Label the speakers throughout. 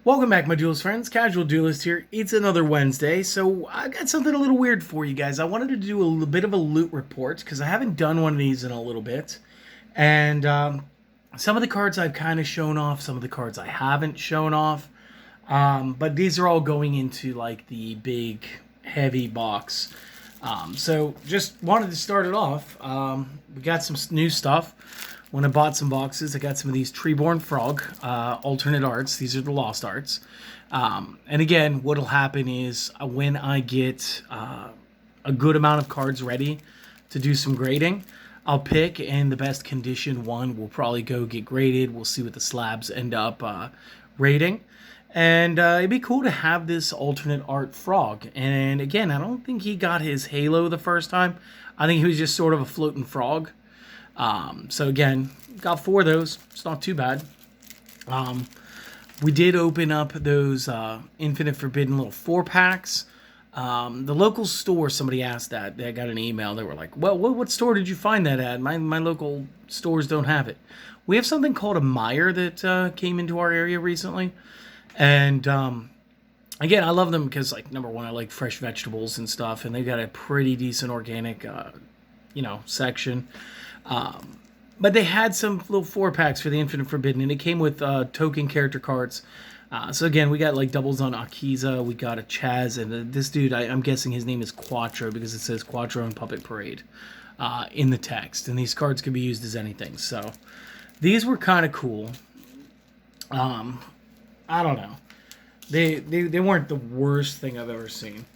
Speaker 1: Welcome back, my Duelist friends. Casual Duelist here. It's another Wednesday, so I got something a little weird for you guys. I wanted to do a little bit of a loot report because I haven't done one of these in a little bit. And some of the cards I've kind of shown off, some of the cards I haven't shown off. But these are all going into like the big, heavy box. So just wanted to start it off. We got some new stuff. When I bought some boxes, I got some of these Treeborn Frog alternate arts. These are the lost arts. And again, what'll happen is when I get a good amount of cards ready to do some grading, I'll pick, and the best condition one will probably go get graded. We'll see what the slabs end up rating. And it'd be cool to have this alternate art frog. And again, I don't think he got his halo the first time. I think he was just sort of a floating frog. So again, got 4 of those. It's not too bad. We did open up those Infinite Forbidden little 4-packs. The local store, somebody asked that. They got an email. They were like, well, what store did you find that at? My local stores don't have it. We have something called a Meyer that came into our area recently. And again, I love them because, like, number one, I like fresh vegetables and stuff. And they've got a pretty decent organic, section. But they had some little 4-packs for the Infinite Forbidden, and it came with token character cards. So again, we got like doubles on Akiza, we got a Chaz, and this dude, I'm guessing his name is Quattro because it says Quattro and Puppet Parade in the text. And these cards can be used as anything. So these were kind of cool. I don't know. They weren't the worst thing I've ever seen.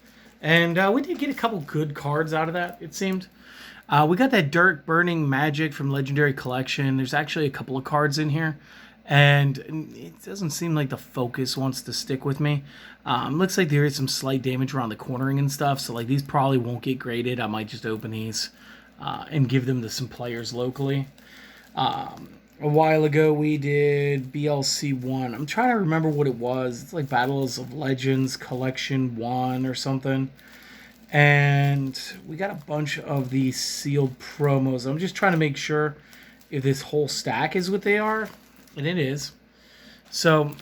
Speaker 1: And we did get a couple good cards out of that, it seemed. We got that Dirt Burning Magic from Legendary Collection. There's actually a couple of cards in here. And it doesn't seem like the focus wants to stick with me. Looks like there is some slight damage around the cornering and stuff. So like these probably won't get graded. I might just open these and give them to some players locally. A while ago we did BLC 1. I'm trying to remember what it was. It's like Battles of Legends Collection 1 or something. And we got a bunch of these sealed promos. I'm just trying to make sure if this whole stack is what they are. And it is. So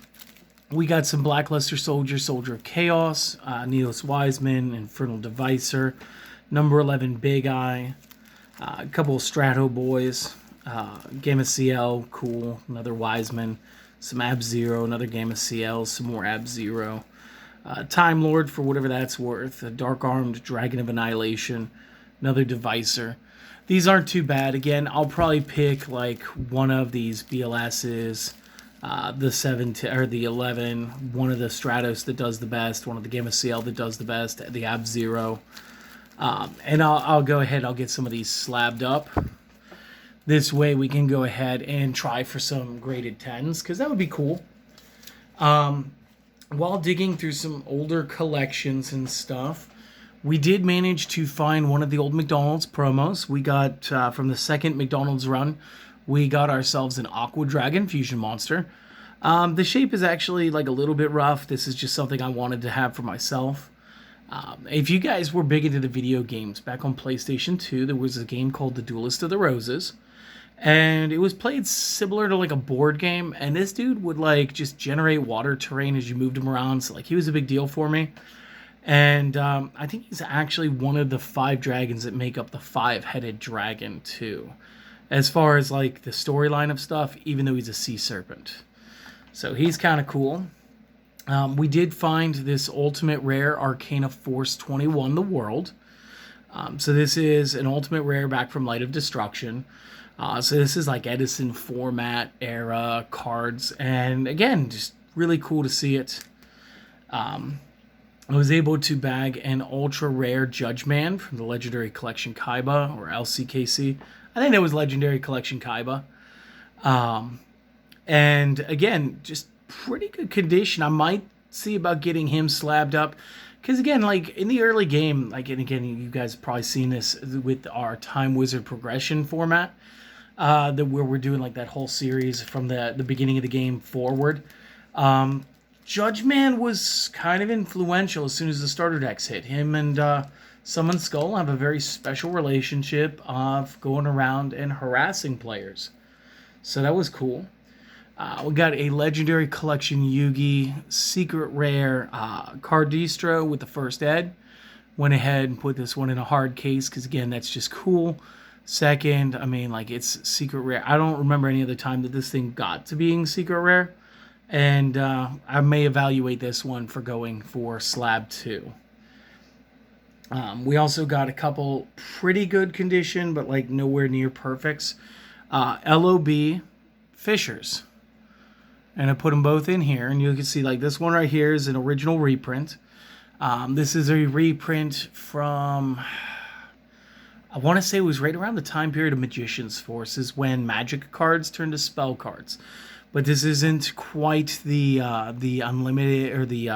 Speaker 1: we got some Blackluster Soldier, Soldier of Chaos, Needless Wiseman, Infernal Devicer, number 11 Big Eye, a couple of Strato Boys, Gamma CL, cool, another Wiseman, some Ab-Zero, another Gamma CL, some more Ab-Zero. Time Lord for whatever that's worth. A Dark Armed Dragon of Annihilation. Another Devicer. These aren't too bad. Again, I'll probably pick like one of these BLSs, the 7 or the 11, one of the Stratos that does the best, one of the Gamma CL that does the best, the Ab-Zero. And I'll go ahead. I'll get some of these slabbed up. This way we can go ahead and try for some graded 10s because that would be cool. While digging through some older collections and stuff, we did manage to find one of the old McDonald's promos. We got, from the second McDonald's run, we got ourselves an Aqua Dragon Fusion Monster. The shape is actually like a little bit rough. This is just something I wanted to have for myself. If you guys were big into the video games, back on PlayStation 2, there was a game called The Duelist of the Roses. And it was played similar to like a board game, and this dude would like just generate water terrain as you moved him around. So like he was a big deal for me. And I think he's actually one of the 5 dragons that make up the 5-headed dragon too, as far as like the storyline of stuff, even though he's a sea serpent. So he's kind of cool. We did find this ultimate rare Arcana Force 21, the World. So this is an ultimate rare back from Light of Destruction. So this is like Edison format era cards. And again, just really cool to see it. I was able to bag an ultra rare Judgeman from the Legendary Collection Kaiba, or LCKC. I think that was Legendary Collection Kaiba. And again, just pretty good condition. I might see about getting him slabbed up. Because again, like in the early game, like, and again, you guys have probably seen this with our Time Wizard progression format. Where we're doing like that whole series from the beginning of the game forward. Judgeman was kind of influential as soon as the starter decks hit. Him and Summon Skull have a very special relationship of going around and harassing players. So that was cool. We got a Legendary Collection Yugi Secret Rare card distro with the first ed. Went ahead and put this one in a hard case because, again, that's just cool. Second, I mean, like, it's secret rare. I don't remember any other time that this thing got to being secret rare. And I may evaluate this one for going for slab 2. We also got a couple pretty good condition, but like nowhere near perfects. LOB Fishers. And I put them both in here. And you can see, like, this one right here is an original reprint. This is a reprint from, I want to say it was right around the time period of Magician's Forces when magic cards turned to spell cards. But this isn't quite the unlimited, or the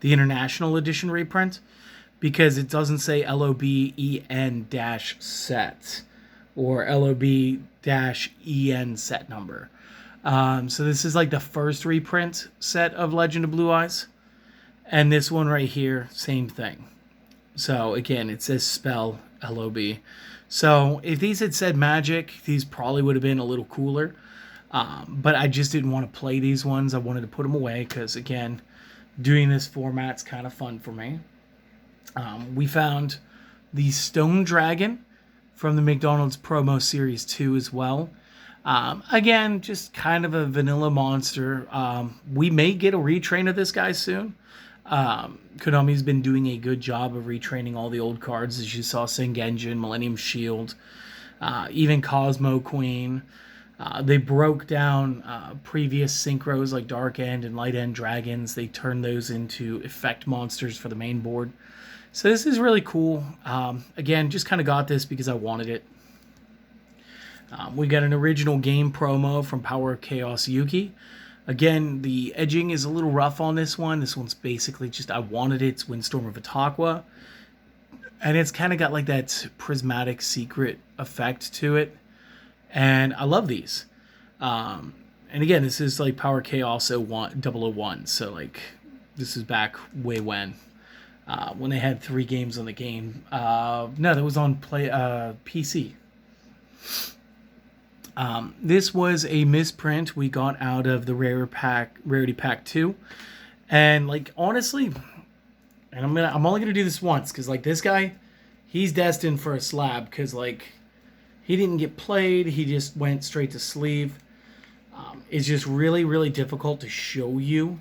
Speaker 1: international edition reprint, because it doesn't say LOBEN-set or LOB-EN set number. So this is like the first reprint set of Legend of Blue Eyes. And this one right here, same thing. So again, it says spell LOB. So if these had said magic, these probably would have been a little cooler. But I just didn't want to play these ones. I wanted to put them away because, again, doing this format's kind of fun for me. We found the Stone Dragon from the McDonald's Promo Series 2 as well. Again, just kind of a vanilla monster. We may get a retrain of this guy soon. Konami's been doing a good job of retraining all the old cards, as you saw Sengenjin, Millennium Shield, even Cosmo Queen. They broke down previous synchros like Dark End and Light End Dragons. They turned those into effect monsters for the main board. So this is really cool. Again, just kind of got this because I wanted it. We got an original game promo from Power of Chaos Yuki. Again, the edging is a little rough on this one. This one's basically just, I wanted it. It's Windstorm of Itaqua. And it's kind of got like that prismatic secret effect to it. And I love these. And again, this is like Power Chaos 001. So like, this is back way when they had 3 games on the game. No, that was on PC. This was a misprint we got out of the Rarity Pack 2. And like, honestly, and I'm only gonna do this once, because like this guy, he's destined for a slab, because like he didn't get played, he just went straight to sleeve. It's just really, really difficult to show you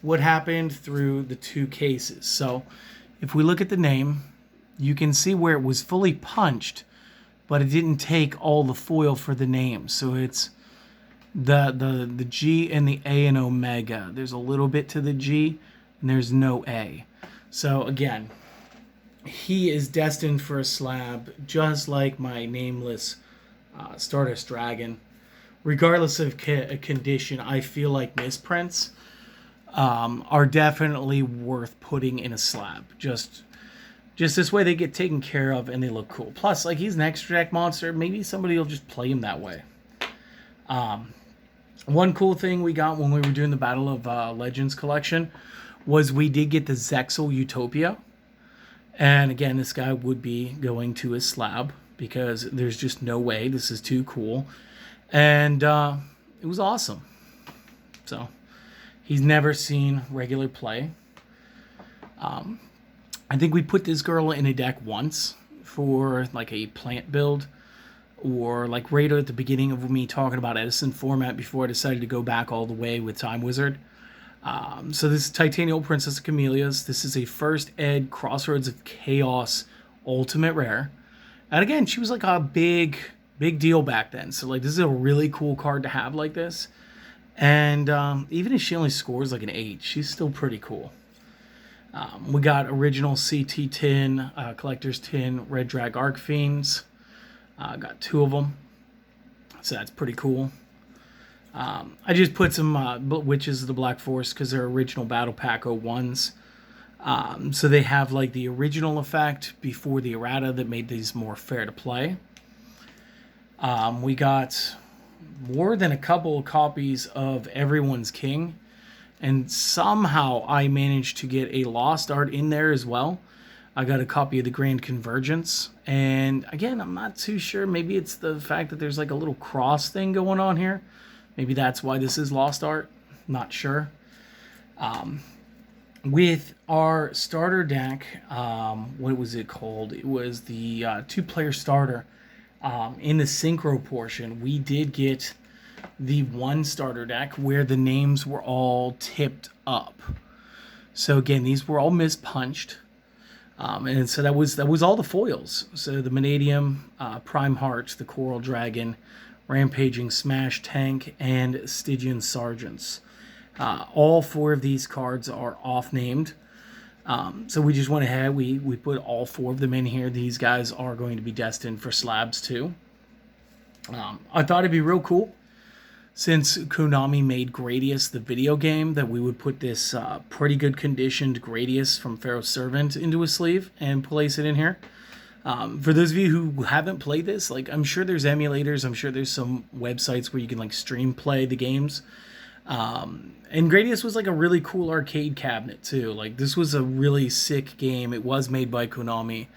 Speaker 1: what happened through the 2 cases. So if we look at the name, you can see where it was fully punched, but it didn't take all the foil for the name. So it's the G and the A and Omega. There's a little bit to the G, and there's no A. So again, he is destined for a slab, just like my nameless Stardust Dragon. Regardless of condition, I feel like misprints are definitely worth putting in a slab. Just this way they get taken care of and they look cool. Plus, like, he's an extra deck monster. Maybe somebody will just play him that way. One cool thing we got when we were doing the Battle of Legends collection was we did get the Zexal Utopia. And again, this guy would be going to a slab because there's just no way. This is too cool. And it was awesome. So he's never seen regular play. I think we put this girl in a deck once for like a plant build, or like right at the beginning of me talking about Edison format before I decided to go back all the way with Time Wizard. So this is Titanial Princess of Camellias. This is a first ed Crossroads of Chaos Ultimate Rare. And again, she was like a big deal back then. So like, this is a really cool card to have like this. And even if she only scores like an 8, she's still pretty cool. We got original CT tin, Collector's Tin, Red Drag Arcfiends. Got 2 of them. So that's pretty cool. I just put some Witches of the Black Force because they're original Battle Pack 01s. So they have like the original effect before the errata that made these more fair to play. We got more than a couple of copies of Everyone's King. And somehow I managed to get a Lost Art in there as well. I got a copy of the Grand Convergence. And again, I'm not too sure. Maybe it's the fact that there's like a little cross thing going on here. Maybe that's why this is Lost Art. Not sure. With our starter deck, what was it called? It was the 2-player starter. In the synchro portion, we did get the 1 starter deck where the names were all tipped up. So again, these were all mispunched. And so that was all the foils. So the Vanadium, Prime Heart, the Coral Dragon, Rampaging Smash Tank, and Stygian Sergeants. All 4 of these cards are off-named. So we just went ahead, we put all 4 of them in here. These guys are going to be destined for slabs too. I thought it'd be real cool, since Konami made Gradius the video game, that we would put this pretty good conditioned Gradius from Pharaoh's Servant into a sleeve and place it in here. For those of you who haven't played this, like, I'm sure there's emulators, I'm sure there's some websites where you can like stream play the games. And Gradius was like a really cool arcade cabinet too. Like, this was a really sick game. It was made by Konami,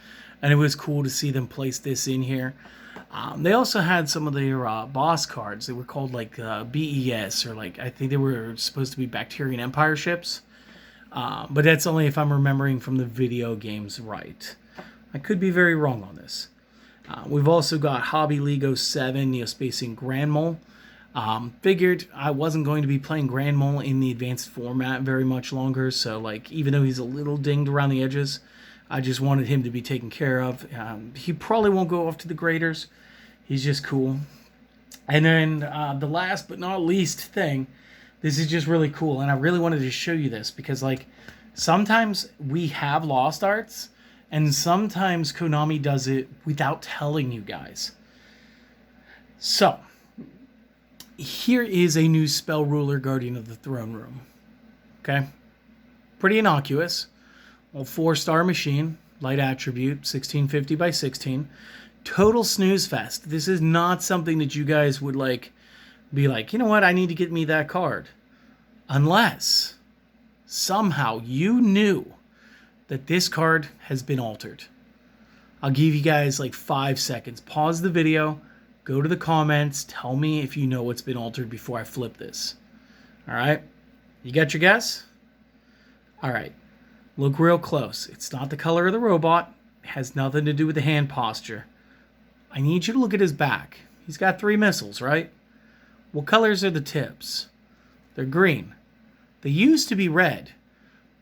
Speaker 1: and it was cool to see them place this in here. They also had some of their boss cards. They were called like BES, or like, I think they were supposed to be Bacterian Empire ships. But that's only if I'm remembering from the video games right. I could be very wrong on this. We've also got Hobby Lego 7 Neospacing Grand Mole. Figured I wasn't going to be playing Grand Mole in the advanced format very much longer, so like, even though he's a little dinged around the edges, I just wanted him to be taken care of. He probably won't go off to the graders. He's just cool. And then the last but not least thing, this is just really cool, and I really wanted to show you this because, like, sometimes we have Lost Arts, and sometimes Konami does it without telling you guys. So here is a new Spell Ruler Guardian of the Throne Room. Okay? Pretty innocuous. Well, 4-star machine, light attribute, 1650 by 16. Total snooze fest. This is not something that you guys would like be like, you know what, I need to get me that card. Unless somehow you knew that this card has been altered. I'll give you guys like 5 seconds. Pause the video. Go to the comments. Tell me if you know what's been altered before I flip this. All right? You got your guess? All right. Look real close. It's not the color of the robot. It has nothing to do with the hand posture. I need you to look at his back. He's got 3 missiles, right? What colors are the tips? They're green. They used to be red,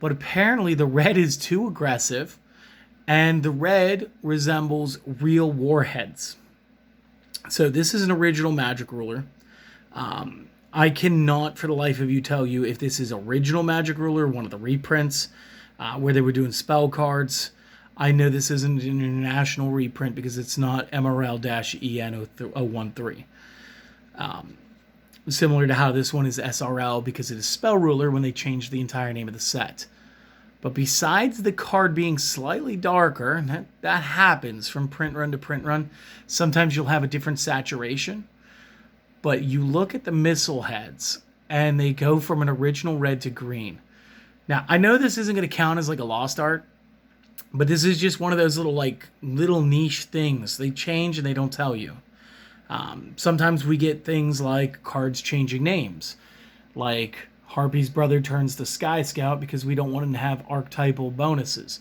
Speaker 1: but apparently the red is too aggressive, and the red resembles real warheads. So this is an original Magic Ruler. I cannot for the life of you tell you if this is original Magic Ruler, one of the reprints, where they were doing spell cards. I know this isn't an international reprint because it's not MRL-EN013. Similar to how this one is SRL because it is Spell Ruler when they changed the entire name of the set. But besides the card being slightly darker, that happens from print run to print run. Sometimes you'll have a different saturation. But you look at the missile heads, and they go from an original red to green. Now, I know this isn't going to count as like a Lost Art, but this is just one of those little niche things. They change and they don't tell you. Sometimes we get things like cards changing names. Like Harpy's brother turns to Sky Scout because we don't want him to have archetypal bonuses.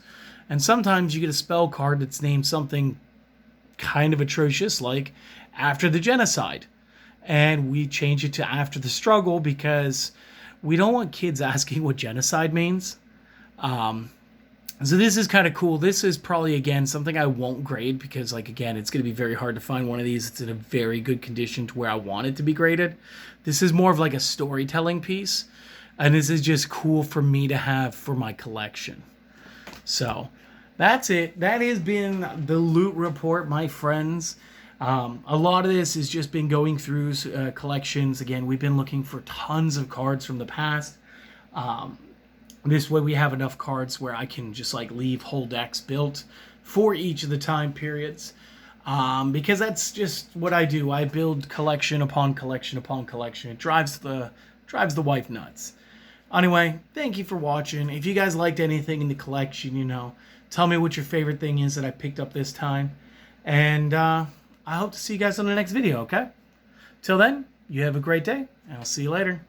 Speaker 1: And sometimes you get a spell card that's named something kind of atrocious, like After the Genocide. And we change it to After the Struggle because we don't want kids asking what genocide means. So this is kind of cool. This is probably, again, something I won't grade because, like, again, it's going to be very hard to find one of these. It's in a very good condition to where I want it to be graded. This is more of like a storytelling piece. And this is just cool for me to have for my collection. So that's it. That has been the loot report, my friends. A lot of this has just been going through collections. Again, we've been looking for tons of cards from the past. This way we have enough cards where I can just like leave whole decks built for each of the time periods. Because that's just what I do. I build collection upon collection upon collection. It drives the wife nuts. Anyway, thank you for watching. If you guys liked anything in the collection, tell me what your favorite thing is that I picked up this time. And I hope to see you guys on the next video, okay? Till then, You have a great day, and I'll see you later.